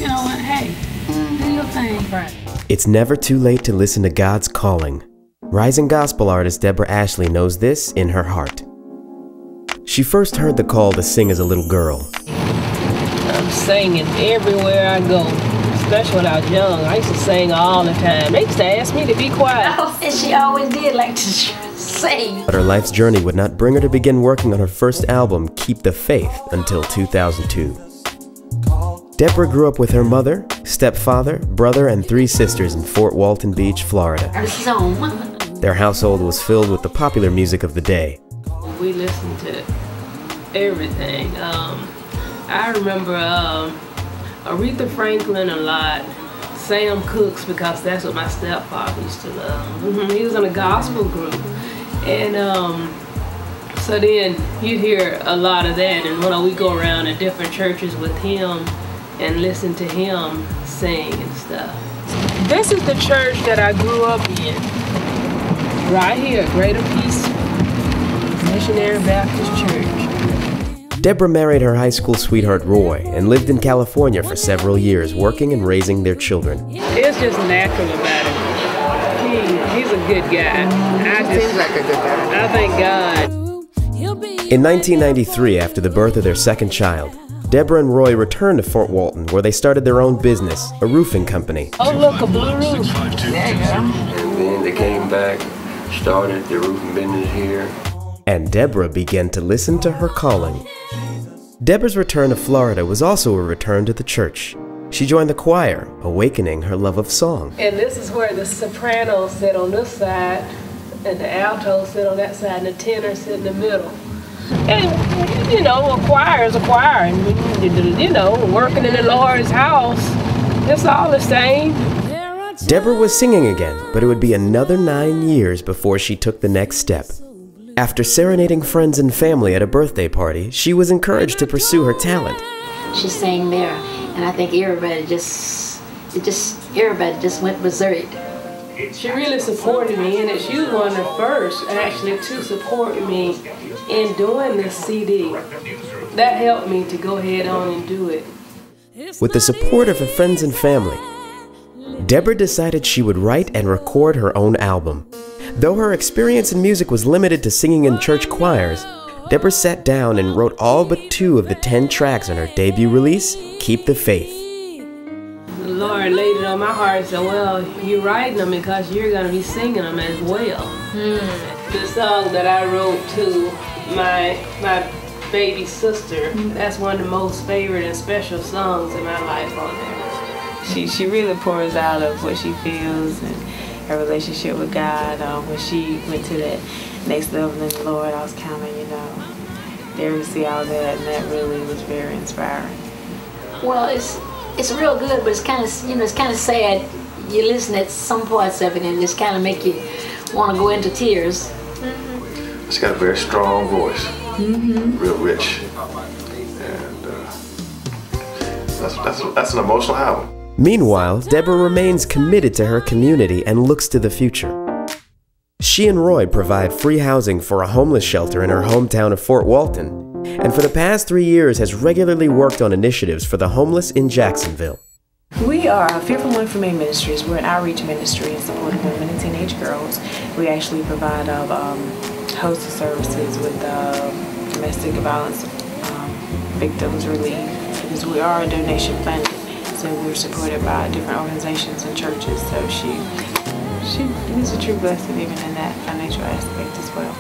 know, hey, do your thing. Right. It's never too late to listen to God's calling. Rising gospel artist Debra Ashley knows this in her heart. She first heard the call to sing as a little girl. I'm singing everywhere I go, especially when I was young. I used to sing all the time. They used to ask me to be quiet. And she always did like to sing. But her life's journey would not bring her to begin working on her first album, Keep the Faith, until 2002. Debra grew up with her mother, stepfather, brother, and 3 sisters in Fort Walton Beach, Florida. This is home. Their household was filled with the popular music of the day. We listened to everything. I remember Aretha Franklin a lot, Sam Cooke, because that's what my stepfather used to love. He was in a gospel group. And so then you'd hear a lot of that, and when we go around to different churches with him and listen to him sing and stuff. This is the church that I grew up in. Right here, Greater Peace Missionary Baptist Church. Debra married her high school sweetheart Roy and lived in California for several years, working and raising their children. It's just natural about him. He's a good guy. Seems like a good guy. I thank God. In 1993, after the birth of their second child, Debra and Roy returned to Fort Walton, where they started their own business, a roofing company. Oh, look, a blue roof. There you go. And then they came back, started the roofing business here. And Debra began to listen to her calling. Debra's return to Florida was also a return to the church. She joined the choir, awakening her love of song. And this is where the sopranos sit on this side, and the altos sit on that side, and the tenors sit in the middle. And, you know, a choir is a choir, and, you know, working in the Lord's house, it's all the same. Debra was singing again, but it would be another 9 years before she took the next step. After serenading friends and family at a birthday party, she was encouraged to pursue her talent. She sang there, and I think everybody just went berserk. She really supported me in it. She was one of the first, actually, to support me in doing this CD. That helped me to go ahead on and do it. With the support of her friends and family, Debra decided she would write and record her own album. Though her experience in music was limited to singing in church choirs, Debra sat down and wrote all but 2 of the 10 tracks on her debut release, Keep the Faith. The Lord laid it on my heart and said, well, you're writing them because you're going to be singing them as well. The song that I wrote to my baby sister, that's one of the most favorite and special songs in my life on there. She really pours out of what she feels and her relationship with God. When she went to that next level in the Lord, I was kind of, you know, there to see all that, and that really was very inspiring. Well, it's real good, but it's kind of, you know, it's kind of sad. You listen at some parts of it, and it's kind of make you want to go into tears. It's got a very strong voice, real rich, and that's an emotional album. Meanwhile, Debra remains committed to her community and looks to the future. She and Roy provide free housing for a homeless shelter in her hometown of Fort Walton, and for the past 3 years has regularly worked on initiatives for the homeless in Jacksonville. We are Fearful One for Me Ministries. We're an outreach ministry in support of women and teenage girls. We actually provide a host of services with domestic violence victims relief, because we are donation funded. So we're supported by different organizations and churches. So she is a true blessing even in that financial aspect as well.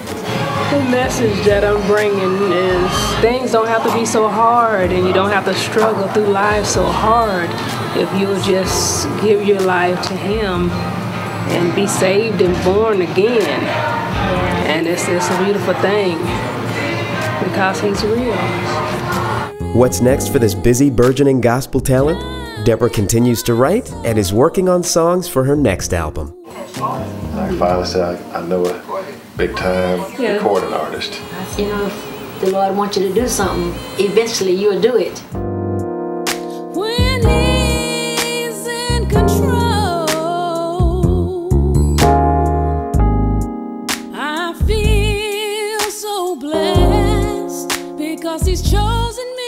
The message that I'm bringing is things don't have to be so hard, and you don't have to struggle through life so hard if you'll just give your life to Him and be saved and born again. And it's a beautiful thing because He's real. What's next for this busy, burgeoning gospel talent? Debra continues to write and is working on songs for her next album. I finally said I know a big-time recording artist. You know, if the Lord wants you to do something, eventually you'll do it. When He's in control, I feel so blessed because He's chosen me.